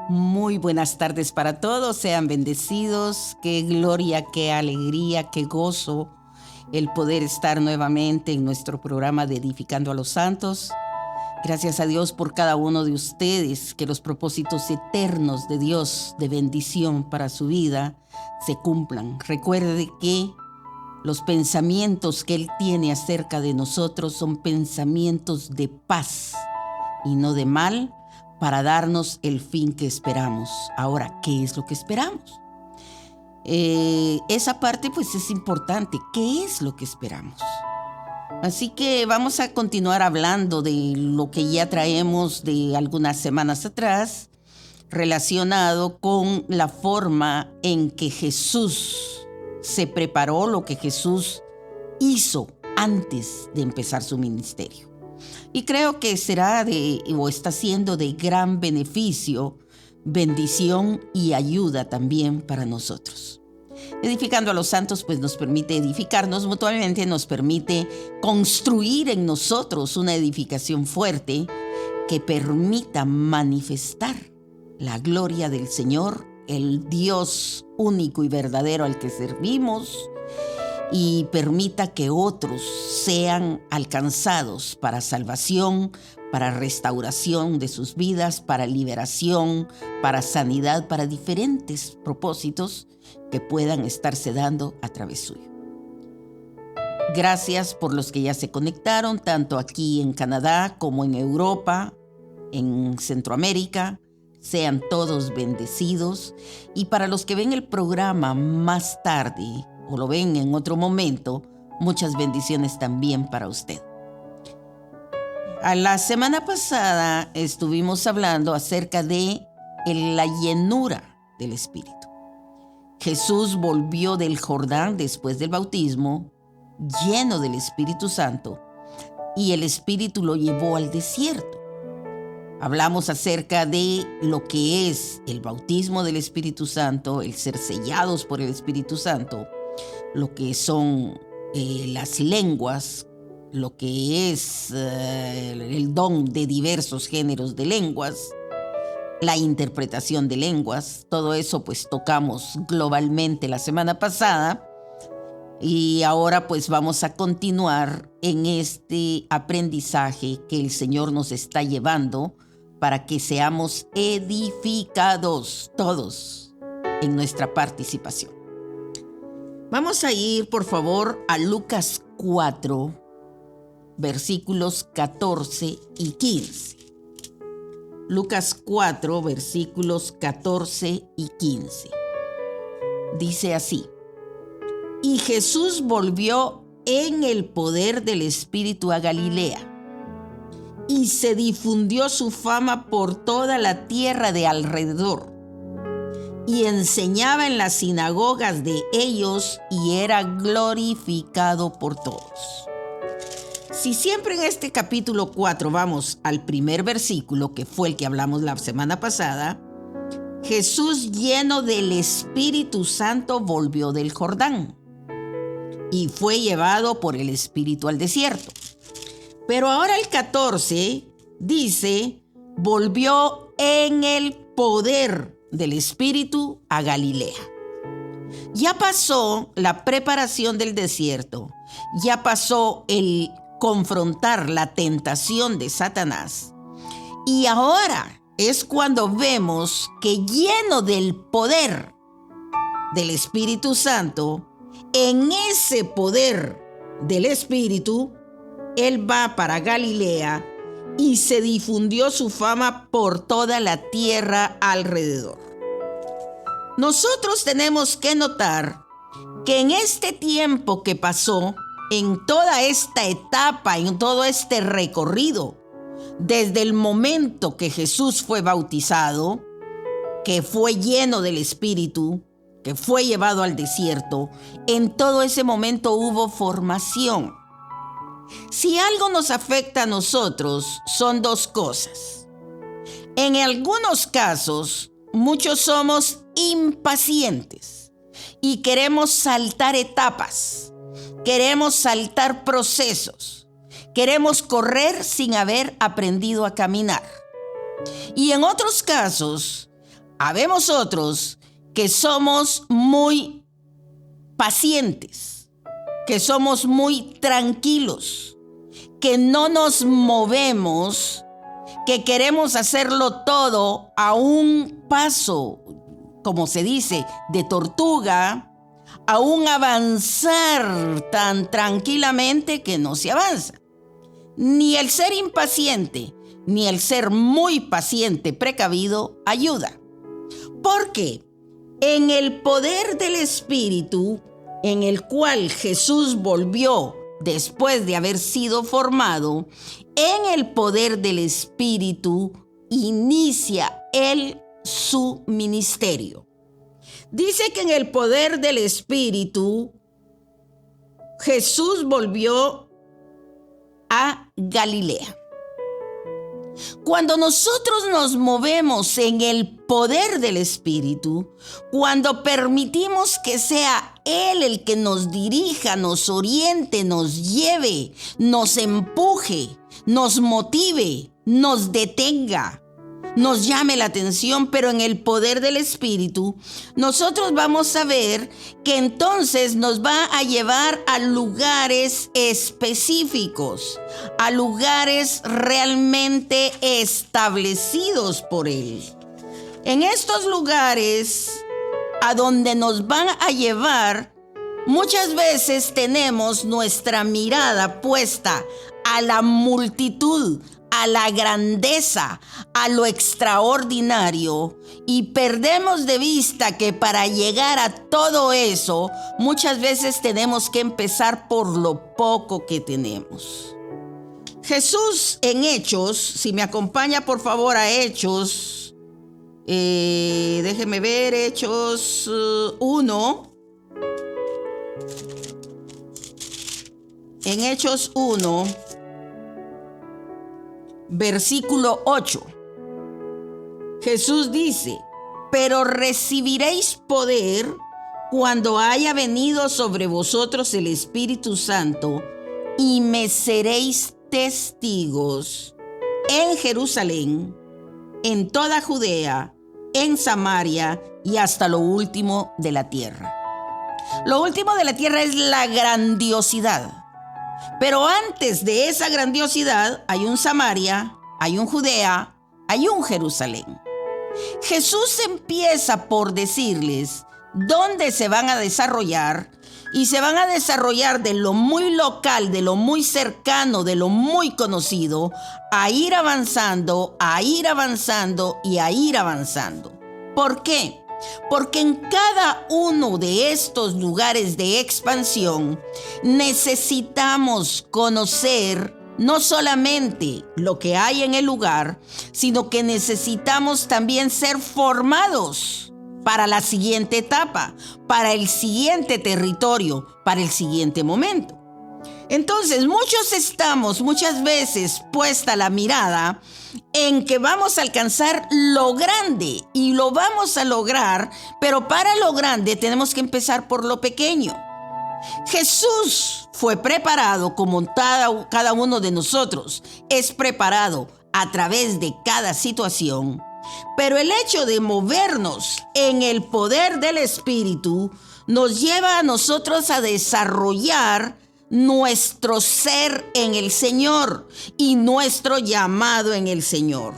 Muy buenas tardes para todos, sean bendecidos, qué gloria, qué alegría, qué gozo el poder estar nuevamente en nuestro programa de Edificando a los Santos. Gracias a Dios por cada uno de ustedes, que los propósitos eternos de Dios de bendición para su vida se cumplan. Recuerde que los pensamientos que Él tiene acerca de nosotros son pensamientos de paz y no de mal, para darnos el fin que esperamos. Ahora, ¿qué es lo que esperamos? Esa parte pues es importante. ¿Qué es lo que esperamos? Así que vamos a continuar hablando de lo que ya traemos de algunas semanas atrás, relacionado con la forma en que Jesús se preparó, lo que Jesús hizo antes de empezar su ministerio. Y creo que será o está siendo de gran beneficio, bendición y ayuda también para nosotros. Edificando a los Santos pues nos permite edificarnos mutuamente, nos permite construir en nosotros una edificación fuerte que permita manifestar la gloria del Señor, el Dios único y verdadero al que servimos, y permita que otros sean alcanzados para salvación, para restauración de sus vidas, para liberación, para sanidad, para diferentes propósitos que puedan estarse dando a través suyo. Gracias por los que ya se conectaron, tanto aquí en Canadá como en Europa, en Centroamérica. Sean todos bendecidos. Y para los que ven el programa más tarde o lo ven en otro momento, muchas bendiciones también para usted. A la semana pasada estuvimos hablando acerca de la llenura del Espíritu. Jesús volvió del Jordán después del bautismo, lleno del Espíritu Santo, y el Espíritu lo llevó al desierto. Hablamos acerca de lo que es el bautismo del Espíritu Santo, el ser sellados por el Espíritu Santo, lo que son las lenguas, lo que es el don de diversos géneros de lenguas, la interpretación de lenguas. Todo eso pues tocamos globalmente la semana pasada, y ahora pues vamos a continuar en este aprendizaje que el Señor nos está llevando para que seamos edificados todos en nuestra participación. Vamos a ir, por favor, a Lucas 4, versículos 14 y 15. Lucas 4, versículos 14 y 15. Dice así: Y Jesús volvió en el poder del Espíritu a Galilea, y se difundió su fama por toda la tierra de alrededor. Y enseñaba en las sinagogas de ellos, y era glorificado por todos. Si siempre en este capítulo 4 vamos al primer versículo, que fue el que hablamos la semana pasada, Jesús, lleno del Espíritu Santo, volvió del Jordán y fue llevado por el Espíritu al desierto. Pero ahora el 14 dice: volvió en el poder del Espíritu a Galilea. Ya pasó la preparación del desierto, ya pasó el confrontar la tentación de Satanás, y ahora es cuando vemos que, lleno del poder del Espíritu Santo, en ese poder del Espíritu, Él va para Galilea y se difundió su fama por toda la tierra alrededor. Nosotros tenemos que notar que en este tiempo que pasó, en toda esta etapa, en todo este recorrido, desde el momento que Jesús fue bautizado, que fue lleno del Espíritu, que fue llevado al desierto, en todo ese momento hubo formación. Si algo nos afecta a nosotros, son dos cosas. En algunos casos, muchos somos impacientes y queremos saltar etapas, queremos saltar procesos, queremos correr sin haber aprendido a caminar. Y en otros casos, Habemos otros que somos muy pacientes, que somos muy tranquilos, que no nos movemos, que queremos hacerlo todo a un paso, como se dice, de tortuga, a un avanzar tan tranquilamente que no se avanza. Ni el ser impaciente, ni el ser muy paciente, precavido, ayuda. Porque en el poder del Espíritu, en el cual Jesús volvió después de haber sido formado, en el poder del Espíritu inicia él su ministerio. Dice que en el poder del Espíritu Jesús volvió a Galilea. Cuando nosotros nos movemos en el poder del Espíritu, cuando permitimos que sea Él el que nos dirija, nos oriente, nos lleve, nos empuje, nos motive, nos detenga, nos llame la atención, pero en el poder del Espíritu, nosotros vamos a ver que entonces nos va a llevar a lugares específicos, a lugares realmente establecidos por Él. En estos lugares a donde nos van a llevar, muchas veces tenemos nuestra mirada puesta a la multitud, a la grandeza, a lo extraordinario, y perdemos de vista que para llegar a todo eso, muchas veces tenemos que empezar por lo poco que tenemos. Jesús en Hechos, si me acompaña por favor a Hechos, déjeme ver, Hechos 1. En Hechos 1, versículo 8, Jesús dice: pero recibiréis poder cuando haya venido sobre vosotros el Espíritu Santo, y me seréis testigos en Jerusalén, en toda Judea, en Samaria y hasta lo último de la tierra. Lo último de la tierra es la grandiosidad. Pero antes de esa grandiosidad hay un Samaria, hay un Judea, hay un Jerusalén. Jesús empieza por decirles dónde se van a desarrollar, y se van a desarrollar de lo muy local, de lo muy cercano, de lo muy conocido, a ir avanzando, a ir avanzando y a ir avanzando. ¿Por qué? Porque en cada uno de estos lugares de expansión necesitamos conocer no solamente lo que hay en el lugar, sino que necesitamos también ser formados para la siguiente etapa, para el siguiente territorio, para el siguiente momento. Entonces, muchas veces puesta la mirada en que vamos a alcanzar lo grande, y lo vamos a lograr, pero para lo grande tenemos que empezar por lo pequeño. Jesús fue preparado como cada uno de nosotros es preparado a través de cada situación, pero el hecho de movernos en el poder del Espíritu nos lleva a nosotros a desarrollar nuestro ser en el Señor y nuestro llamado en el Señor.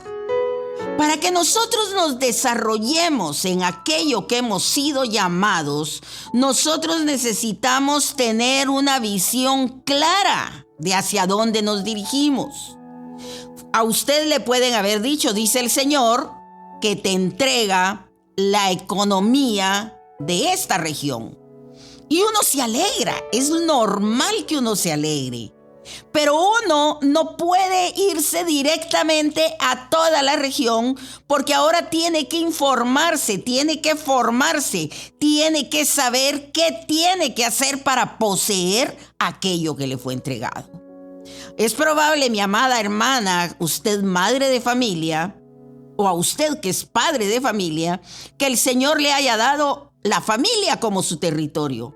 Para que nosotros nos desarrollemos en aquello que hemos sido llamados, nosotros necesitamos tener una visión clara de hacia dónde nos dirigimos. A usted le pueden haber dicho, dice el Señor, que te entrega la economía de esta región. Y uno se alegra, es normal que uno se alegre. Pero uno no puede irse directamente a toda la región, porque ahora tiene que informarse, tiene que formarse, tiene que saber qué tiene que hacer para poseer aquello que le fue entregado. Es probable, mi amada hermana, usted madre de familia, o a usted que es padre de familia, que el Señor le haya dado la familia como su territorio.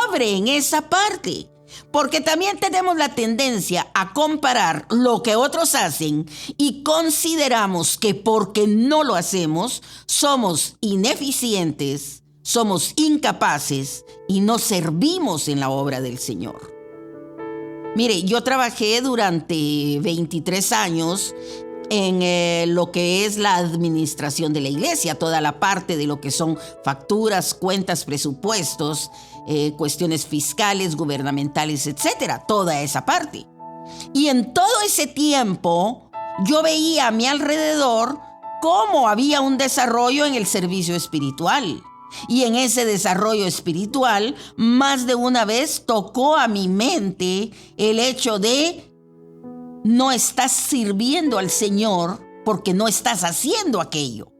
Obre en esa parte. Porque también tenemos la tendencia a comparar lo que otros hacen y consideramos que porque no lo hacemos, somos ineficientes, somos incapaces y no servimos en la obra del Señor. Mire, yo trabajé durante 23 años en lo que es la administración de la iglesia, toda la parte de lo que son facturas, cuentas, presupuestos, cuestiones fiscales, gubernamentales, etcétera, toda esa parte. Y en todo ese tiempo yo veía a mi alrededor cómo había un desarrollo en el servicio espiritual. Y en ese desarrollo espiritual, más de una vez tocó a mi mente el hecho de no estás sirviendo al Señor porque no estás haciendo aquello.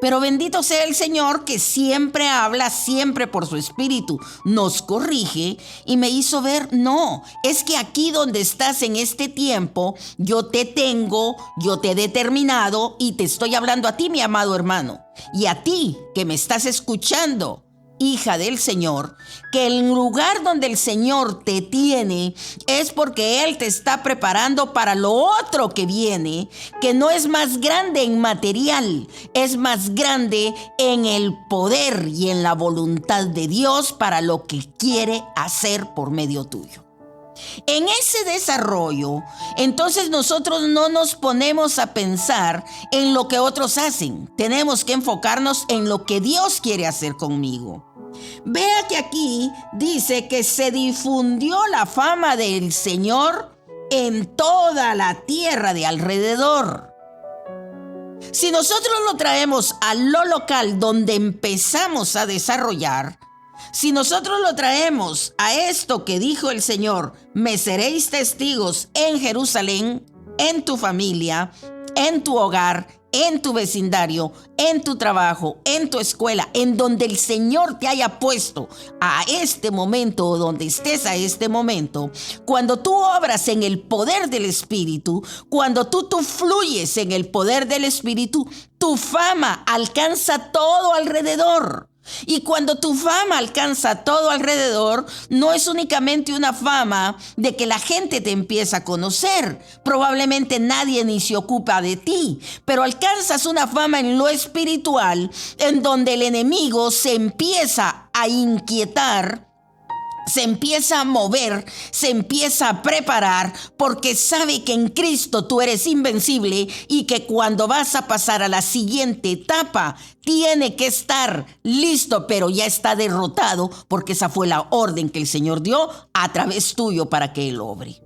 Pero bendito sea el Señor que siempre habla, siempre por su Espíritu nos corrige y me hizo ver, no, es que aquí donde estás en este tiempo, yo te tengo, yo te he determinado y te estoy hablando a ti, mi amado hermano, y a ti que me estás escuchando, hija del Señor, que el lugar donde el Señor te tiene es porque Él te está preparando para lo otro que viene, que no es más grande en material, es más grande en el poder y en la voluntad de Dios para lo que quiere hacer por medio tuyo. En ese desarrollo, entonces nosotros no nos ponemos a pensar en lo que otros hacen. Tenemos que enfocarnos en lo que Dios quiere hacer conmigo. Vea que aquí dice que se difundió la fama del Señor en toda la tierra de alrededor. Si nosotros lo traemos a lo local donde empezamos a desarrollar, si nosotros lo traemos a esto que dijo el Señor, me seréis testigos en Jerusalén, en tu familia, en tu hogar, en tu vecindario, en tu trabajo, en tu escuela, en donde el Señor te haya puesto a este momento o donde estés a este momento, cuando tú obras en el poder del Espíritu, cuando tú fluyes en el poder del Espíritu, tu fama alcanza todo alrededor. Y cuando tu fama alcanza todo alrededor, no es únicamente una fama de que la gente te empieza a conocer. Probablemente nadie ni se ocupa de ti, pero alcanzas una fama en lo espiritual, en donde el enemigo se empieza a inquietar, se empieza a mover, se empieza a preparar, porque sabe que en Cristo tú eres invencible y que cuando vas a pasar a la siguiente etapa, tiene que estar listo, pero ya está derrotado, porque esa fue la orden que el Señor dio a través tuyo para que Él obre.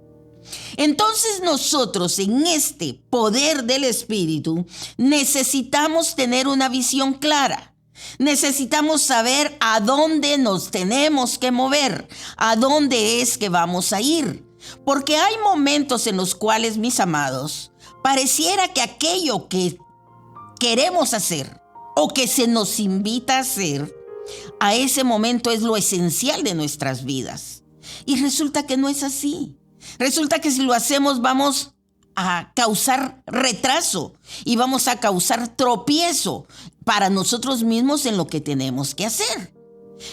Entonces nosotros en este poder del Espíritu necesitamos tener una visión clara. Necesitamos saber a dónde nos tenemos que mover, a dónde es que vamos a ir. Porque hay momentos en los cuales, mis amados, pareciera que aquello que queremos hacer o que se nos invita a hacer, a ese momento es lo esencial de nuestras vidas. Y resulta que no es así. Resulta que si lo hacemos vamos a causar retraso y vamos a causar tropiezo para nosotros mismos en lo que tenemos que hacer.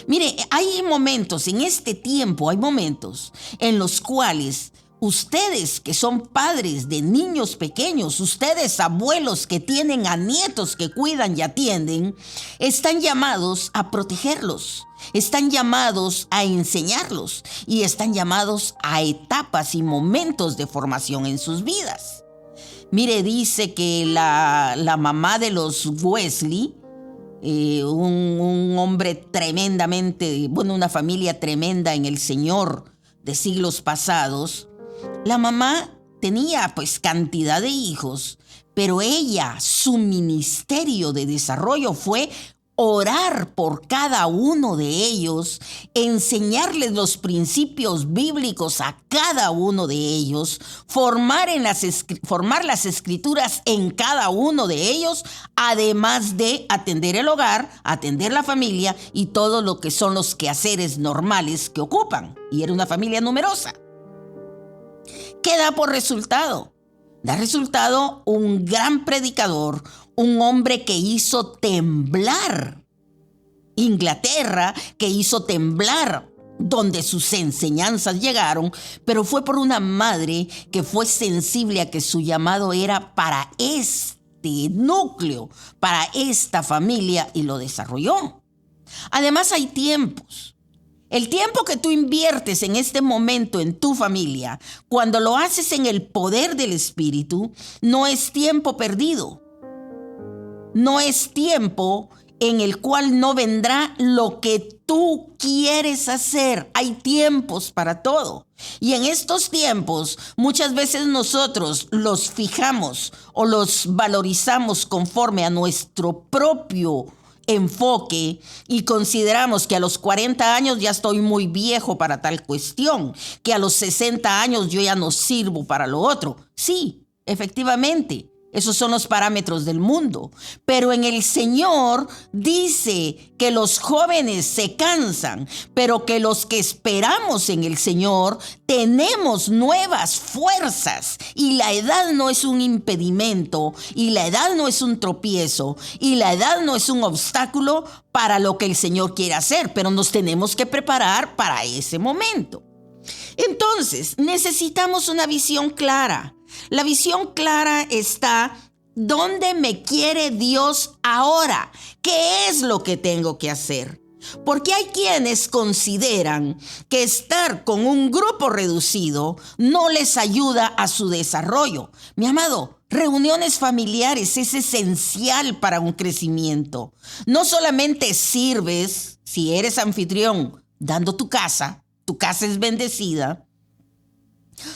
Mire, hay momentos en este tiempo, hay momentos en los cuales ustedes que son padres de niños pequeños, ustedes abuelos que tienen a nietos que cuidan y atienden, están llamados a protegerlos, están llamados a enseñarlos y están llamados a etapas y momentos de formación en sus vidas. Mire, dice que la mamá de los Wesley, un hombre tremendamente, una familia tremenda en el Señor de siglos pasados, la mamá tenía pues cantidad de hijos, pero ella, su ministerio de desarrollo fue orar por cada uno de ellos, enseñarles los principios bíblicos a cada uno de ellos, formar las escrituras en cada uno de ellos, además de atender el hogar, atender la familia y todo lo que son los quehaceres normales que ocupan. Y era una familia numerosa. ¿Qué da por resultado? Da resultado un gran predicador, un hombre que hizo temblar Inglaterra, que hizo temblar donde sus enseñanzas llegaron, pero fue por una madre que fue sensible a que su llamado era para este núcleo, para esta familia, y lo desarrolló. Además, hay tiempos. El tiempo que tú inviertes en este momento en tu familia, cuando lo haces en el poder del Espíritu, no es tiempo perdido. No es tiempo en el cual no vendrá lo que tú quieres hacer. Hay tiempos para todo. Y en estos tiempos, muchas veces nosotros los fijamos o los valorizamos conforme a nuestro propio enfoque y consideramos que a los 40 años ya estoy muy viejo para tal cuestión, que a los 60 años yo ya no sirvo para lo otro. Sí, efectivamente. Esos son los parámetros del mundo. Pero en el Señor dice que los jóvenes se cansan, pero que los que esperamos en el Señor tenemos nuevas fuerzas. Y la edad no es un impedimento, y la edad no es un tropiezo, y la edad no es un obstáculo para lo que el Señor quiere hacer, pero nos tenemos que preparar para ese momento. Entonces, necesitamos una visión clara. La visión clara está: ¿dónde me quiere Dios ahora? ¿Qué es lo que tengo que hacer? Porque hay quienes consideran que estar con un grupo reducido no les ayuda a su desarrollo. Mi amado, reuniones familiares es esencial para un crecimiento. No solamente sirves, si eres anfitrión, dando tu casa es bendecida.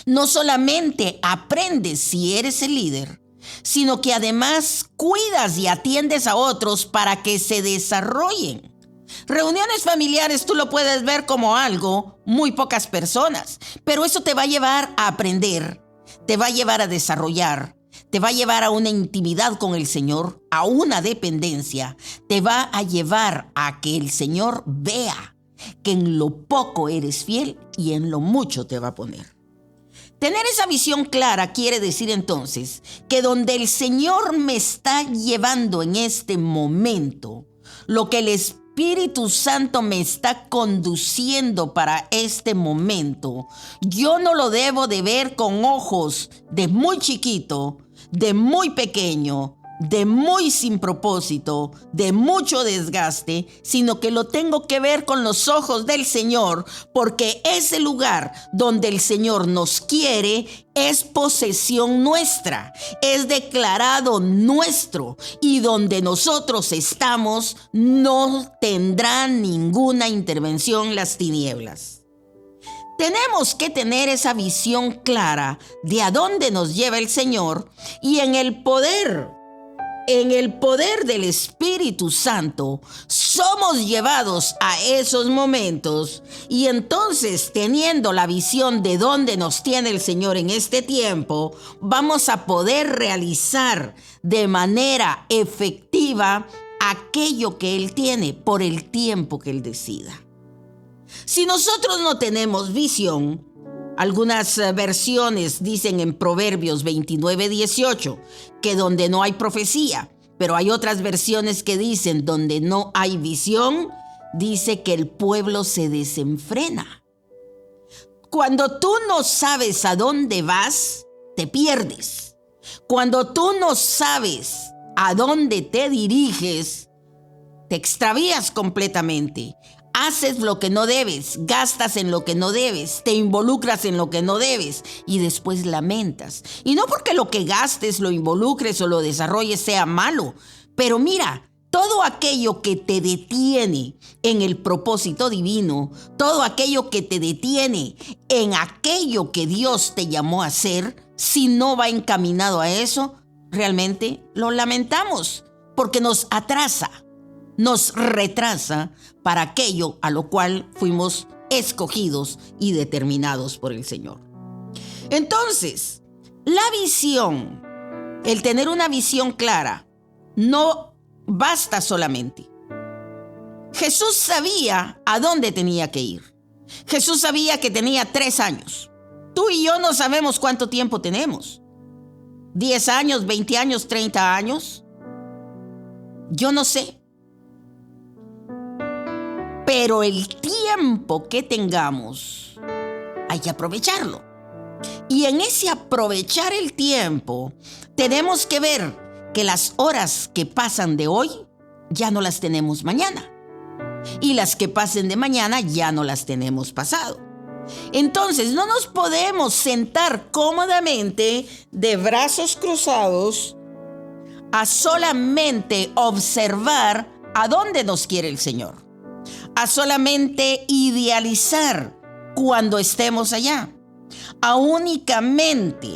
No solamente aprendes si eres el líder, sino que además cuidas y atiendes a otros para que se desarrollen. Reuniones familiares tú lo puedes ver como algo, muy pocas personas, pero eso te va a llevar a aprender, te va a llevar a desarrollar, te va a llevar a una intimidad con el Señor, a una dependencia, te va a llevar a que el Señor vea que en lo poco eres fiel y en lo mucho te va a poner. Tener esa visión clara quiere decir entonces que donde el Señor me está llevando en este momento, lo que el Espíritu Santo me está conduciendo para este momento, yo no lo debo de ver con ojos de muy chiquito, de muy pequeño, de muy sin propósito, de mucho desgaste, sino que lo tengo que ver con los ojos del Señor, porque ese lugar donde el Señor nos quiere es posesión nuestra, es declarado nuestro, y donde nosotros estamos no tendrán ninguna intervención las tinieblas. Tenemos que tener esa visión clara de a dónde nos lleva el Señor, y en el poder del Espíritu Santo somos llevados a esos momentos, y entonces, teniendo la visión de dónde nos tiene el Señor en este tiempo, vamos a poder realizar de manera efectiva aquello que Él tiene por el tiempo que Él decida. Si nosotros no tenemos visión, algunas versiones dicen en Proverbios 29:18 que donde no hay profecía, pero hay otras versiones que dicen donde no hay visión, dice que el pueblo se desenfrena. Cuando tú no sabes a dónde vas, te pierdes. Cuando tú no sabes a dónde te diriges, te extravías completamente. Haces lo que no debes, gastas en lo que no debes, te involucras en lo que no debes y después lamentas. Y no porque lo que gastes, lo involucres o lo desarrolles sea malo, pero mira, todo aquello que te detiene en el propósito divino, todo aquello que te detiene en aquello que Dios te llamó a hacer, si no va encaminado a eso, realmente lo lamentamos porque nos atrasa. Nos retrasa para aquello a lo cual fuimos escogidos y determinados por el Señor. Entonces, la visión, el tener una visión clara, no basta solamente. Jesús sabía a dónde tenía que ir. Jesús sabía que tenía 3 años. Tú y yo no sabemos cuánto tiempo tenemos. 10 años, 20 años, 30 años. Yo no sé. pero el tiempo que tengamos hay que aprovecharlo. Y en ese aprovechar el tiempo, tenemos que ver que las horas que pasan de hoy ya no las tenemos mañana. Y las que pasen de mañana ya no las tenemos pasado. Entonces no nos podemos sentar cómodamente de brazos cruzados a solamente observar a dónde nos quiere el Señor, a solamente idealizar cuando estemos allá, a únicamente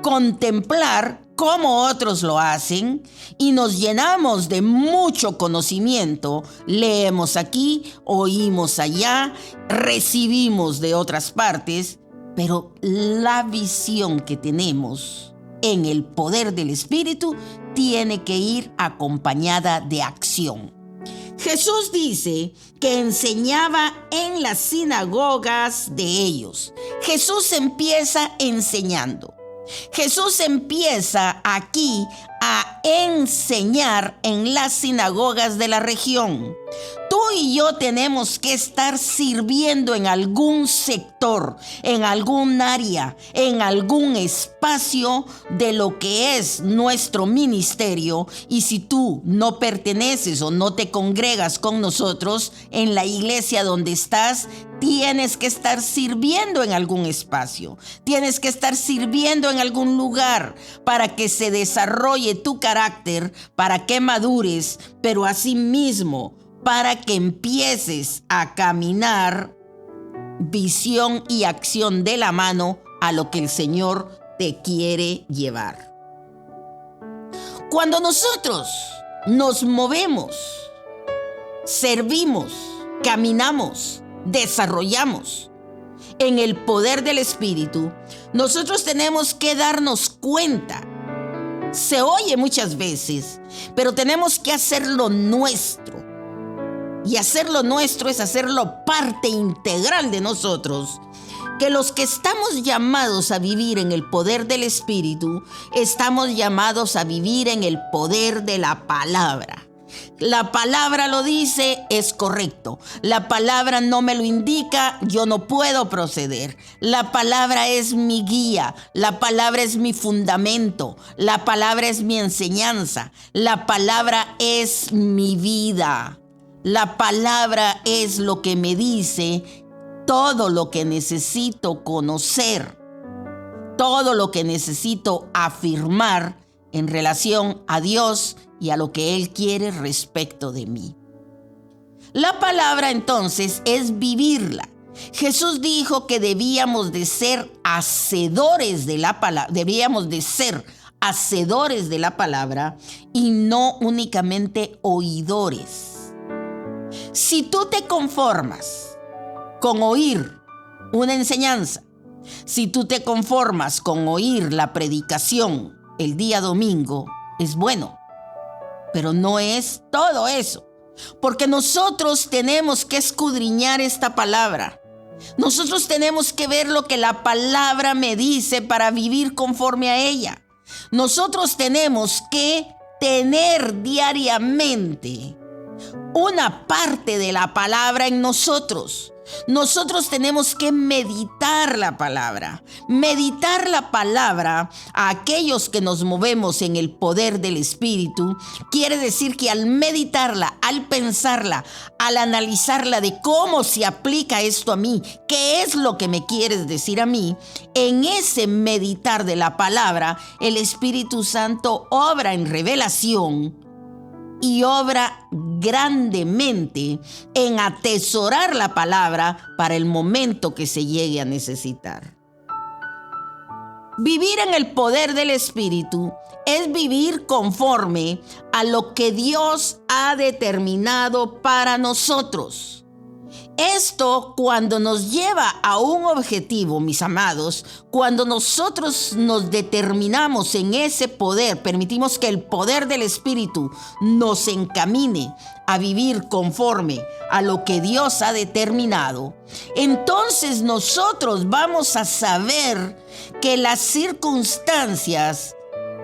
contemplar cómo otros lo hacen y nos llenamos de mucho conocimiento. Leemos aquí, oímos allá, recibimos de otras partes, pero la visión que tenemos en el poder del Espíritu tiene que ir acompañada de acción. Jesús dice que enseñaba en las sinagogas de ellos. Jesús empieza enseñando. Jesús empieza aquí a enseñar en las sinagogas de la región. Tú y yo tenemos que estar sirviendo en algún sector, en algún área, en algún espacio de lo que es nuestro ministerio. Y si tú no perteneces o no te congregas con nosotros en la iglesia donde estás, tienes que estar sirviendo en algún espacio. Tienes que estar sirviendo en algún lugar para que se desarrolle tu carácter, para que madures, pero asimismo para que empieces a caminar visión y acción de la mano a lo que el Señor te quiere llevar. Cuando nosotros nos movemos, servimos, caminamos, desarrollamos en el poder del Espíritu, nosotros tenemos que darnos cuenta. Se oye muchas veces, pero tenemos que hacerlo nuestro. Y hacerlo nuestro es hacerlo parte integral de nosotros. Que los que estamos llamados a vivir en el poder del Espíritu, estamos llamados a vivir en el poder de la palabra. La palabra lo dice, es correcto. La palabra no me lo indica, yo no puedo proceder. La palabra es mi guía, la palabra es mi fundamento, la palabra es mi enseñanza, la palabra es mi vida. La palabra es lo que me dice todo lo que necesito conocer, todo lo que necesito afirmar en relación a Dios y a lo que Él quiere respecto de mí. La palabra entonces es vivirla. Jesús dijo que debíamos de ser hacedores de la palabra, y no únicamente oidores. Si tú te conformas con oír una enseñanza, si tú te conformas con oír la predicación el día domingo, es bueno, pero no es todo eso, porque nosotros tenemos que escudriñar esta palabra. Nosotros tenemos que ver lo que la palabra me dice para vivir conforme a ella. Nosotros tenemos que tener diariamente una parte de la palabra en nosotros. Nosotros tenemos que meditar la palabra. Meditar la palabra a aquellos que nos movemos en el poder del Espíritu. Quiere decir que al meditarla, al pensarla, al analizarla de cómo se aplica esto a mí, qué es lo que me quieres decir a mí, en ese meditar de la palabra, el Espíritu Santo obra en revelación y obra grandemente en atesorar la palabra para el momento que se llegue a necesitar. Vivir en el poder del Espíritu es vivir conforme a lo que Dios ha determinado para nosotros. Esto cuando nos lleva a un objetivo, mis amados, cuando nosotros nos determinamos en ese poder, permitimos que el poder del Espíritu nos encamine a vivir conforme a lo que Dios ha determinado, entonces nosotros vamos a saber que las circunstancias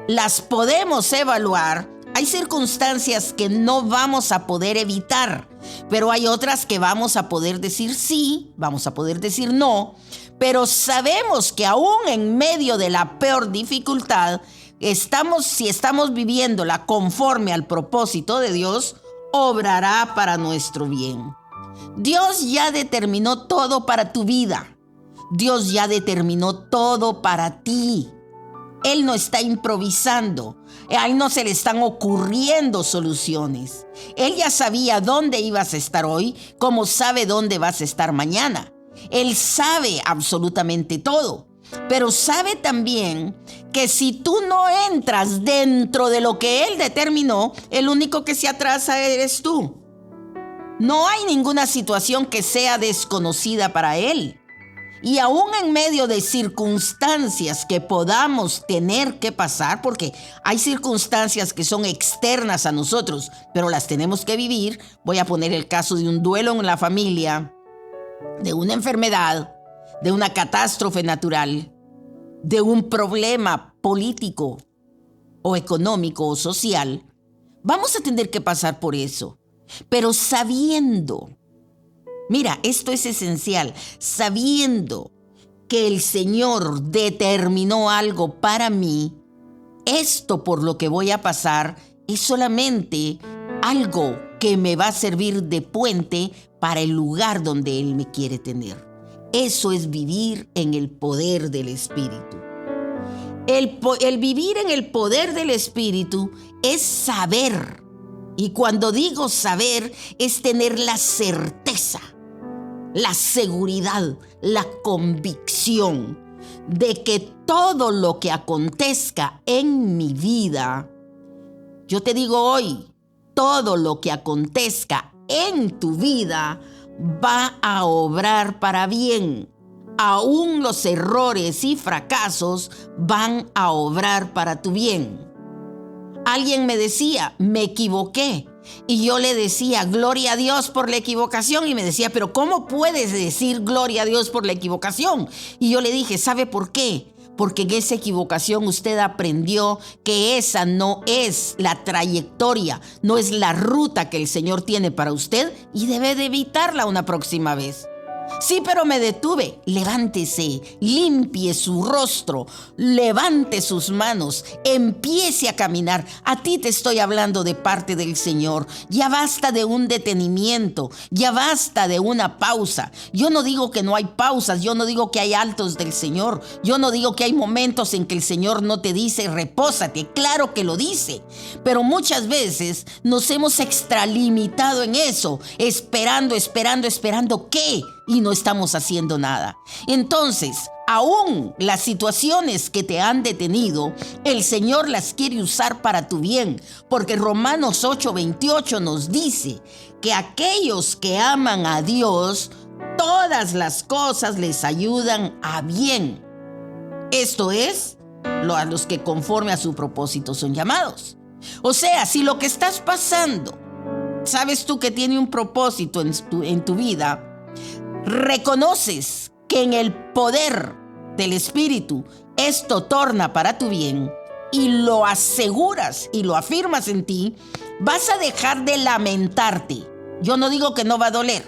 las podemos evaluar Hay circunstancias que no vamos a poder evitar, pero hay otras que vamos a poder decir sí, vamos a poder decir no, pero sabemos que aún en medio de la peor dificultad, si estamos viviéndola conforme al propósito de Dios, obrará para nuestro bien. Dios ya determinó todo para tu vida. Dios ya determinó todo para ti. Él no está improvisando. A Él no se le están ocurriendo soluciones. Él ya sabía dónde ibas a estar hoy, como sabe dónde vas a estar mañana. Él sabe absolutamente todo. Pero sabe también que si tú no entras dentro de lo que Él determinó, el único que se atrasa eres tú. No hay ninguna situación que sea desconocida para Él. Y aún en medio de circunstancias que podamos tener que pasar, porque hay circunstancias que son externas a nosotros, pero las tenemos que vivir. Voy a poner el caso de un duelo en la familia, de una enfermedad, de una catástrofe natural, de un problema político o económico o social. Vamos a tener que pasar por eso, pero sabiendo, mira, esto es esencial, sabiendo que el Señor determinó algo para mí, esto por lo que voy a pasar es solamente algo que me va a servir de puente para el lugar donde Él me quiere tener. Eso es vivir en el poder del Espíritu. El vivir en el poder del Espíritu es saber. Y cuando digo saber, es tener la certeza, la seguridad, la convicción de que todo lo que acontezca en mi vida, yo te digo hoy, todo lo que acontezca en tu vida va a obrar para bien. Aún los errores y fracasos van a obrar para tu bien. Alguien me decía, me equivoqué. Y yo le decía, gloria a Dios por la equivocación. Y me decía, pero ¿cómo puedes decir gloria a Dios por la equivocación? Y yo le dije, ¿sabe por qué? Porque en esa equivocación usted aprendió que esa no es la trayectoria, no es la ruta que el Señor tiene para usted y debe de evitarla una próxima vez. Sí, pero me detuve. Levántese, limpie su rostro, levante sus manos, empiece a caminar. A ti te estoy hablando de parte del Señor. Ya basta de un detenimiento, ya basta de una pausa. Yo no digo que no hay pausas, yo no digo que hay altos del Señor. Yo no digo que hay momentos en que el Señor no te dice, repósate. Claro que lo dice, pero muchas veces nos hemos extralimitado en eso, esperando ¿qué? Y no estamos haciendo nada. Entonces, aún las situaciones que te han detenido, el Señor las quiere usar para tu bien, porque Romanos 8:28 nos dice que aquellos que aman a Dios, todas las cosas les ayudan a bien. Esto es, a los que conforme a su propósito son llamados. O sea, si lo que estás pasando, sabes tú que tiene un propósito en tu vida, reconoces que en el poder del Espíritu esto torna para tu bien y lo aseguras y lo afirmas en ti, vas a dejar de lamentarte. Yo no digo que no va a doler,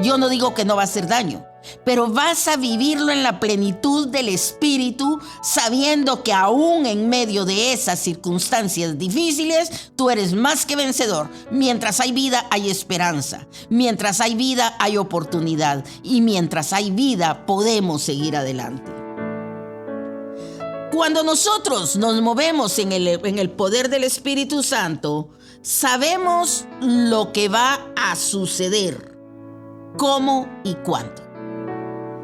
yo no digo que no va a hacer daño, pero vas a vivirlo en la plenitud del Espíritu, sabiendo que aún en medio de esas circunstancias difíciles, tú eres más que vencedor. Mientras hay vida, hay esperanza. Mientras hay vida, hay oportunidad. Y mientras hay vida, podemos seguir adelante. Cuando nosotros nos movemos en el poder del Espíritu Santo, sabemos lo que va a suceder, cómo y cuándo.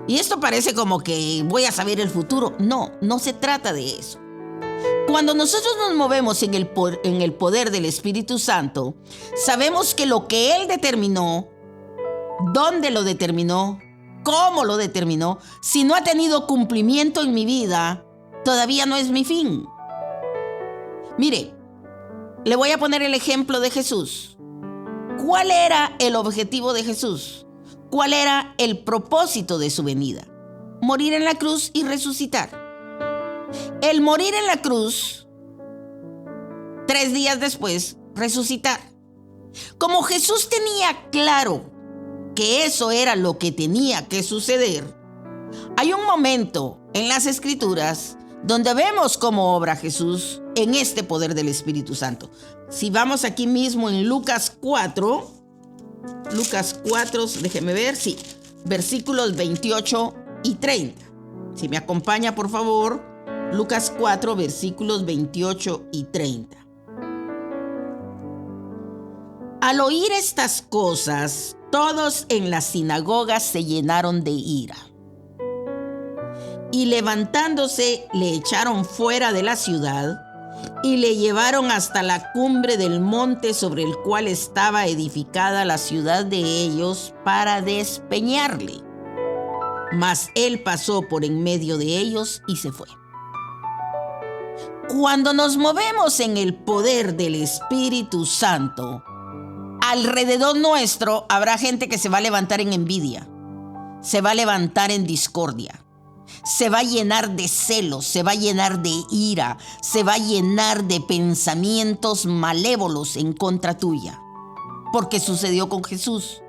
Y esto parece como que voy a saber el futuro. No, no se trata de eso. Cuando nosotros nos movemos en el poder del Espíritu Santo, sabemos que lo que Él determinó, dónde lo determinó, cómo lo determinó, si no ha tenido cumplimiento en mi vida, todavía no es mi fin. Mire, le voy a poner el ejemplo de Jesús. ¿Cuál era el objetivo de Jesús? ¿Cuál era el propósito de su venida? Morir en la cruz y resucitar. El morir en la cruz 3 días después resucitar. Como Jesús tenía claro que eso era lo que tenía que suceder, hay un momento en las Escrituras donde vemos cómo obra Jesús en este poder del Espíritu Santo. Si vamos aquí mismo en Lucas 4, déjeme ver, sí, versículos 28 y 30. Si me acompaña, por favor, Lucas 4, versículos 28 y 30. Al oír estas cosas, todos en la sinagoga se llenaron de ira. Y levantándose, le echaron fuera de la ciudad y le llevaron hasta la cumbre del monte sobre el cual estaba edificada la ciudad de ellos para despeñarle. Mas él pasó por en medio de ellos y se fue. Cuando nos movemos en el poder del Espíritu Santo, alrededor nuestro habrá gente que se va a levantar en envidia, se va a levantar en discordia, se va a llenar de celos, se va a llenar de ira, se va a llenar de pensamientos malévolos en contra tuya. Porque sucedió con Jesús.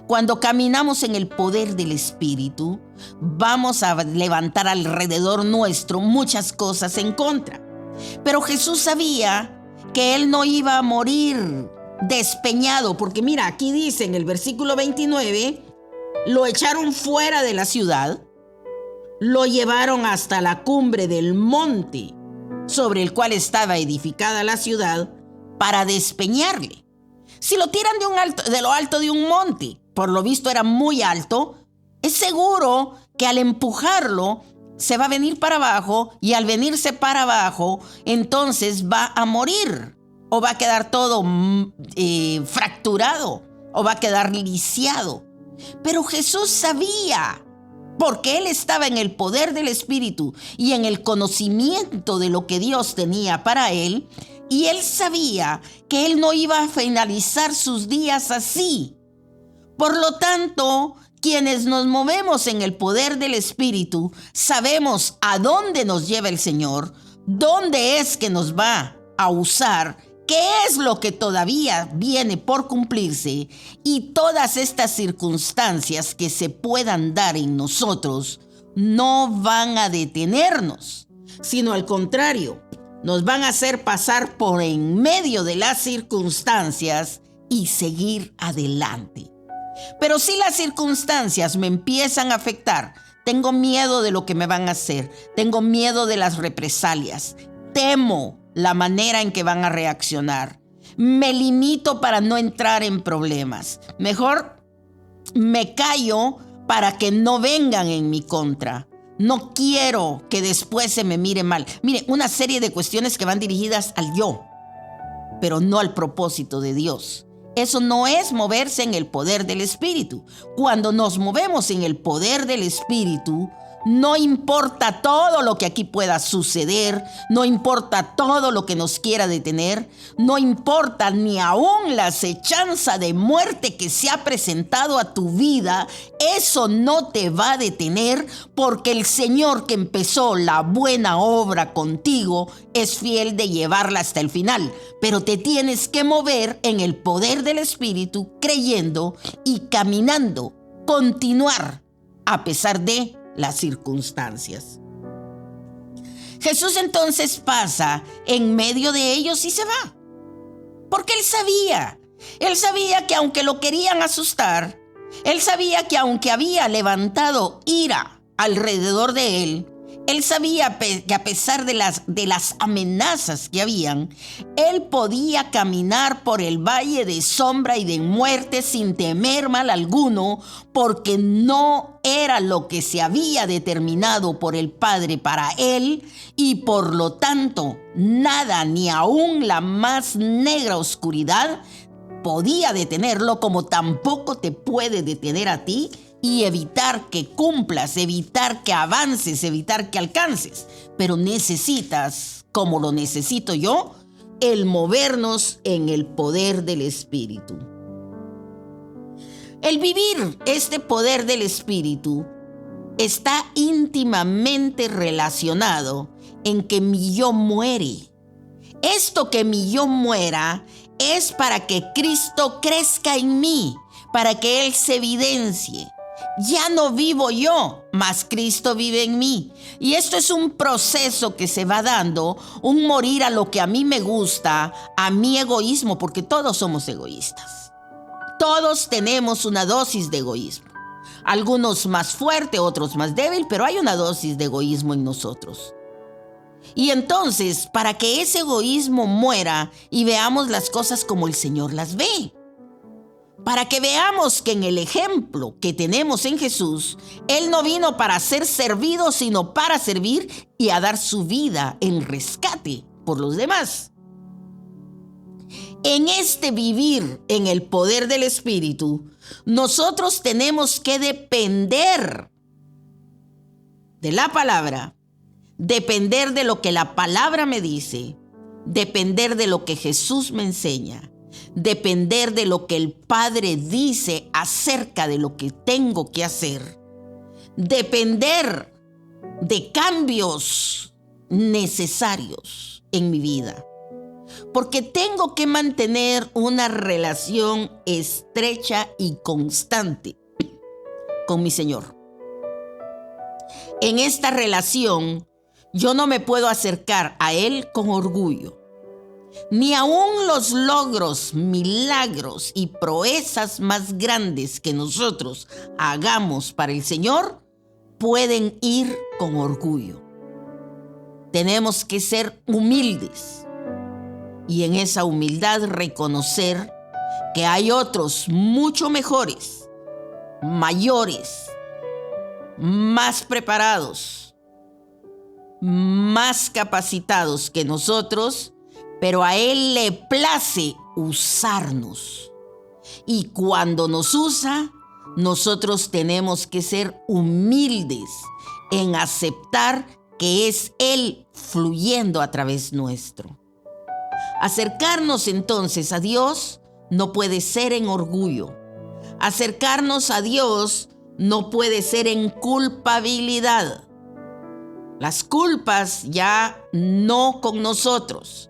Cuando caminamos en el poder del Espíritu, vamos a levantar alrededor nuestro muchas cosas en contra. Pero Jesús sabía que Él no iba a morir despeñado, porque mira, aquí dice en el versículo 29, lo echaron fuera de la ciudad, lo llevaron hasta la cumbre del monte sobre el cual estaba edificada la ciudad para despeñarle. Si lo tiran de lo alto de un monte, por lo visto era muy alto, es seguro que al empujarlo se va a venir para abajo, y al venirse para abajo, entonces va a morir, o va a quedar todo fracturado, o va a quedar lisiado. Pero Jesús sabía, porque Él estaba en el poder del Espíritu y en el conocimiento de lo que Dios tenía para Él, y Él sabía que Él no iba a finalizar sus días así. Por lo tanto, quienes nos movemos en el poder del Espíritu, sabemos a dónde nos lleva el Señor, dónde es que nos va a usar, qué es lo que todavía viene por cumplirse, y todas estas circunstancias que se puedan dar en nosotros no van a detenernos, sino al contrario, nos van a hacer pasar por en medio de las circunstancias y seguir adelante. Pero si las circunstancias me empiezan a afectar, tengo miedo de lo que me van a hacer, tengo miedo de las represalias, temo la manera en que van a reaccionar, me limito para no entrar en problemas, mejor me callo para que no vengan en mi contra. No quiero que después se me mire mal. Mire, una serie de cuestiones que van dirigidas al yo, pero no al propósito de Dios. Eso no es moverse en el poder del Espíritu. Cuando nos movemos en el poder del Espíritu, no importa todo lo que aquí pueda suceder, no importa todo lo que nos quiera detener, no importa ni aún la acechanza de muerte que se ha presentado a tu vida, eso no te va a detener, porque el Señor que empezó la buena obra contigo es fiel de llevarla hasta el final. Pero te tienes que mover en el poder del Espíritu, creyendo y caminando, continuar a pesar de las circunstancias. Jesús entonces pasa en medio de ellos y se va, porque él sabía que aunque lo querían asustar, él sabía que aunque había levantado ira alrededor de él sabía que a pesar de las amenazas que habían, él podía caminar por el valle de sombra y de muerte sin temer mal alguno, porque no era lo que se había determinado por el Padre para él, y por lo tanto, nada, ni aún la más negra oscuridad, podía detenerlo, como tampoco te puede detener a ti y evitar que cumplas, evitar que avances, evitar que alcances. Pero necesitas, como lo necesito yo, el movernos en el poder del Espíritu. El vivir este poder del Espíritu está íntimamente relacionado en que mi yo muere, Esto que mi yo muera es para que Cristo crezca en mí, para que Él se evidencie. Ya no vivo yo, mas Cristo vive en mí. Y esto es un proceso que se va dando, un morir a lo que a mí me gusta, a mi egoísmo, porque todos somos egoístas. Todos tenemos una dosis de egoísmo. Algunos más fuerte, otros más débil, pero hay una dosis de egoísmo en nosotros. Y entonces, para que ese egoísmo muera y veamos las cosas como el Señor las ve, para que veamos que en el ejemplo que tenemos en Jesús, Él no vino para ser servido, sino para servir y a dar su vida en rescate por los demás. En este vivir en el poder del Espíritu, nosotros tenemos que depender de la palabra, depender de lo que la palabra me dice, depender de lo que Jesús me enseña, depender de lo que el Padre dice acerca de lo que tengo que hacer, depender de cambios necesarios en mi vida, porque tengo que mantener una relación estrecha y constante con mi Señor. En esta relación, yo no me puedo acercar a Él con orgullo. Ni aun los logros, milagros y proezas más grandes que nosotros hagamos para el Señor pueden ir con orgullo. Tenemos que ser humildes y en esa humildad reconocer que hay otros mucho mejores, mayores, más preparados, más capacitados que nosotros, pero a Él le place usarnos. Y cuando nos usa, nosotros tenemos que ser humildes en aceptar que es Él fluyendo a través nuestro. Acercarnos entonces a Dios no puede ser en orgullo. Acercarnos a Dios no puede ser en culpabilidad. Las culpas ya no con nosotros.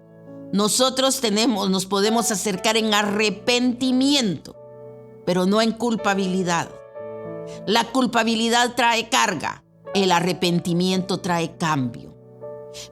Nosotros nos podemos acercar en arrepentimiento, pero no en culpabilidad. La culpabilidad trae carga, el arrepentimiento trae cambio.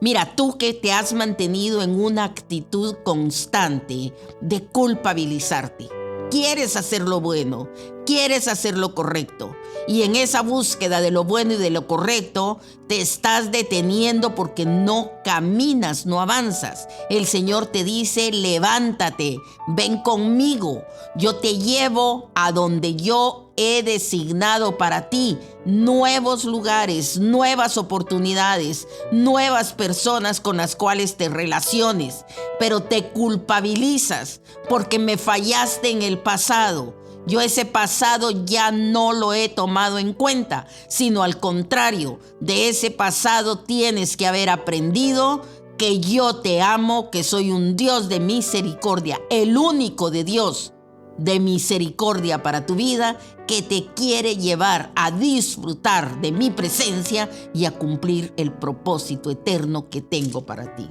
Mira, tú que te has mantenido en una actitud constante de culpabilizarte, quieres hacer lo bueno, quieres hacer lo correcto, y en esa búsqueda de lo bueno y de lo correcto te estás deteniendo porque no caminas, no avanzas. El Señor te dice: levántate, ven conmigo, yo te llevo a donde yo he designado para ti, nuevos lugares, nuevas oportunidades, nuevas personas con las cuales te relaciones, pero te culpabilizas porque me fallaste en el pasado. Yo ese pasado ya no lo he tomado en cuenta, sino al contrario, de ese pasado tienes que haber aprendido que yo te amo, que soy un Dios de misericordia, el único de Dios de misericordia para tu vida, que te quiere llevar a disfrutar de mi presencia y a cumplir el propósito eterno que tengo para ti.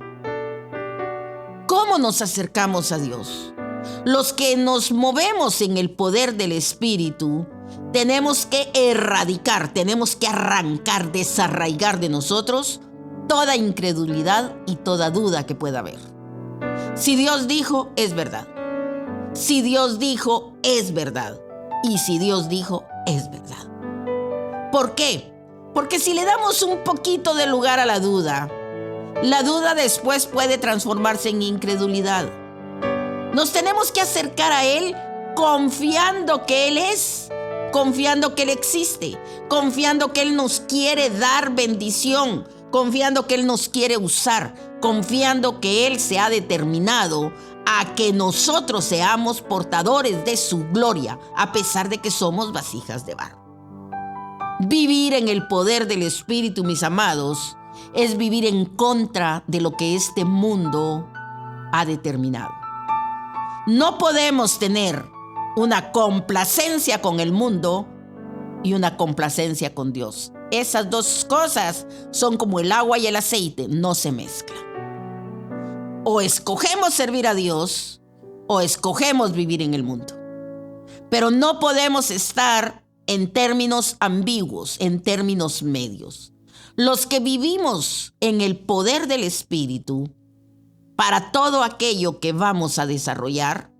¿Cómo nos acercamos a Dios? Los que nos movemos en el poder del Espíritu, tenemos que erradicar, tenemos que arrancar, desarraigar de nosotros toda incredulidad y toda duda que pueda haber. Si Dios dijo, es verdad. Si Dios dijo, es verdad. Y si Dios dijo, es verdad. ¿Por qué? Porque si le damos un poquito de lugar a la duda después puede transformarse en incredulidad. Nos tenemos que acercar a Él confiando que Él es, confiando que Él existe, confiando que Él nos quiere dar bendición, confiando que Él nos quiere usar, confiando que Él se ha determinado a que nosotros seamos portadores de su gloria, a pesar de que somos vasijas de barro. Vivir en el poder del Espíritu, mis amados, es vivir en contra de lo que este mundo ha determinado. No podemos tener una complacencia con el mundo y una complacencia con Dios. Esas dos cosas son como el agua y el aceite, no se mezclan. O escogemos servir a Dios o escogemos vivir en el mundo. Pero no podemos estar en términos ambiguos, en términos medios. Los que vivimos en el poder del Espíritu, para todo aquello que vamos a desarrollar,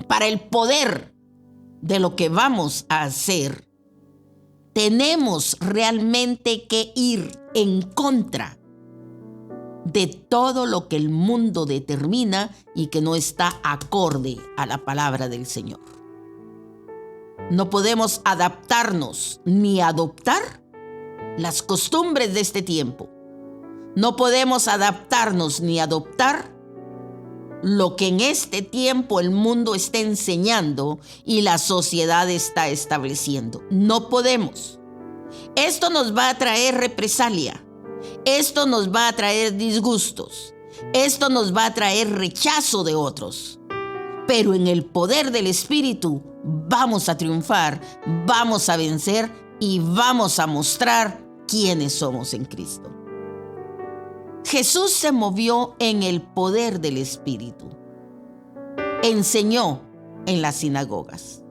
para el poder de lo que vamos a hacer, tenemos realmente que ir en contra de todo lo que el mundo determina y que no está acorde a la palabra del Señor. No podemos adaptarnos ni adoptar las costumbres de este tiempo. No podemos adaptarnos ni adoptar lo que en este tiempo el mundo está enseñando y la sociedad está estableciendo. No podemos. Esto nos va a traer represalia. Esto nos va a traer disgustos. Esto nos va a traer rechazo de otros. Pero en el poder del Espíritu vamos a triunfar, vamos a vencer y vamos a mostrar quiénes somos en Cristo. Jesús se movió en el poder del Espíritu. Enseñó en las sinagogas.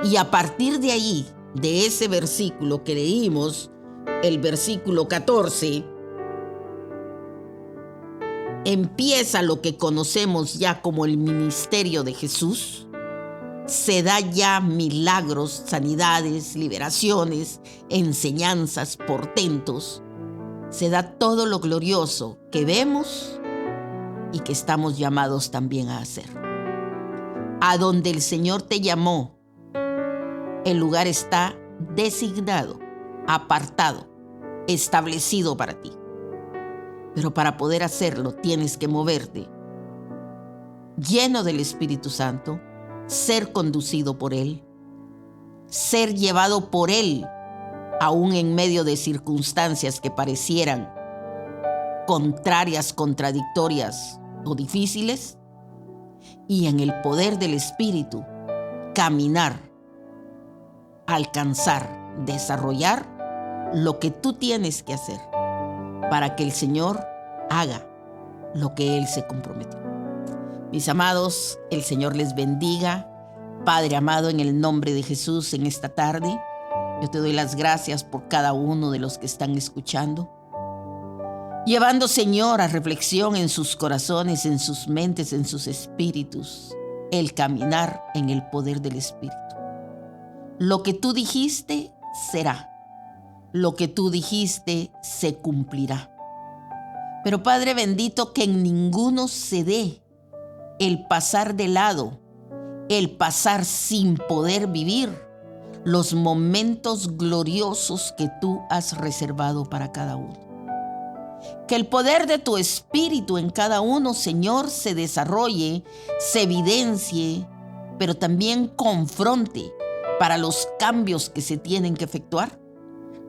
Y a partir de ahí, de ese versículo que leímos, el versículo 14, empieza lo que conocemos ya como el ministerio de Jesús. Se da ya milagros, sanidades, liberaciones, enseñanzas, portentos. Se da todo lo glorioso que vemos y que estamos llamados también a hacer. A donde el Señor te llamó, el lugar está designado, apartado, establecido para ti. Pero para poder hacerlo tienes que moverte lleno del Espíritu Santo, ser conducido por Él, ser llevado por Él, aún en medio de circunstancias que parecieran contrarias, contradictorias o difíciles, y en el poder del Espíritu caminar, alcanzar, desarrollar lo que tú tienes que hacer para que el Señor haga lo que Él se comprometió. Mis amados, el Señor les bendiga. Padre amado, en el nombre de Jesús, en esta tarde, yo te doy las gracias por cada uno de los que están escuchando, llevando, Señor, a reflexión en sus corazones, en sus mentes, en sus espíritus, el caminar en el poder del Espíritu. Lo que tú dijiste será. Lo que tú dijiste se cumplirá. Pero Padre bendito, que en ninguno se dé el pasar de lado, el pasar sin poder vivir los momentos gloriosos que tú has reservado para cada uno. Que el poder de tu Espíritu en cada uno, Señor, se desarrolle, se evidencie, pero también confronte para los cambios que se tienen que efectuar,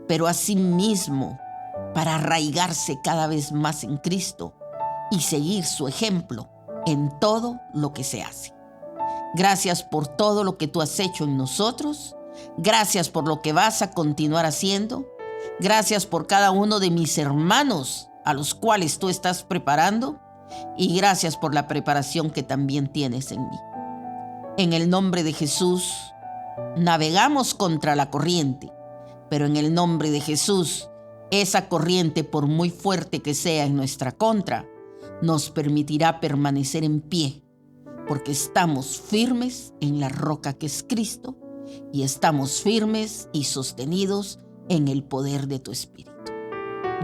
pero asimismo para arraigarse cada vez más en Cristo y seguir su ejemplo en todo lo que se hace. Gracias por todo lo que tú has hecho en nosotros. Gracias por lo que vas a continuar haciendo. Gracias por cada uno de mis hermanos a los cuales tú estás preparando. Y gracias por la preparación que también tienes en mí. En el nombre de Jesús, navegamos contra la corriente, pero en el nombre de Jesús, esa corriente, por muy fuerte que sea en nuestra contra, nos permitirá permanecer en pie, porque estamos firmes en la roca que es Cristo y estamos firmes y sostenidos en el poder de tu Espíritu.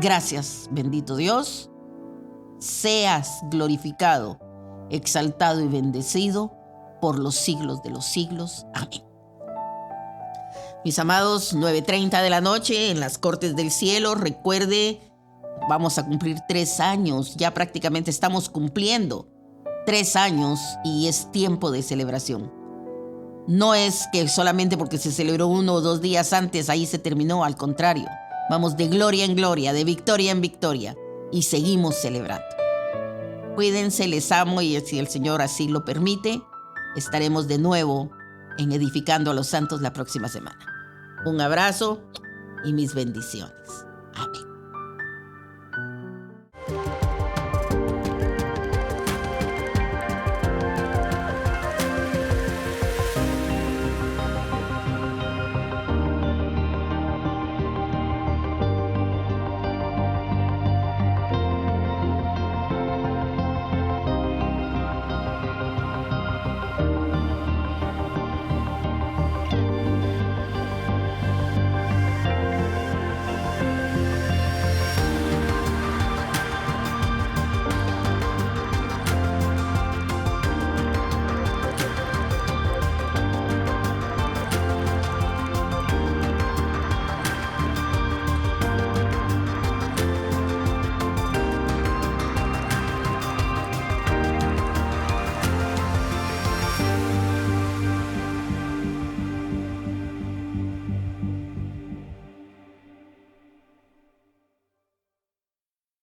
Gracias, bendito Dios. Seas glorificado, exaltado y bendecido por los siglos de los siglos. Amén. Mis amados, 9:30 de la noche en las Cortes del Cielo. Recuerde, vamos a cumplir 3 años. Ya prácticamente estamos cumpliendo 3 años y es tiempo de celebración. No es que solamente porque se celebró 1 o 2 días antes, ahí se terminó. Al contrario, vamos de gloria en gloria, de victoria en victoria y seguimos celebrando. Cuídense, les amo y si el Señor así lo permite, estaremos de nuevo en Edificando a los Santos la próxima semana. Un abrazo y mis bendiciones. Amén.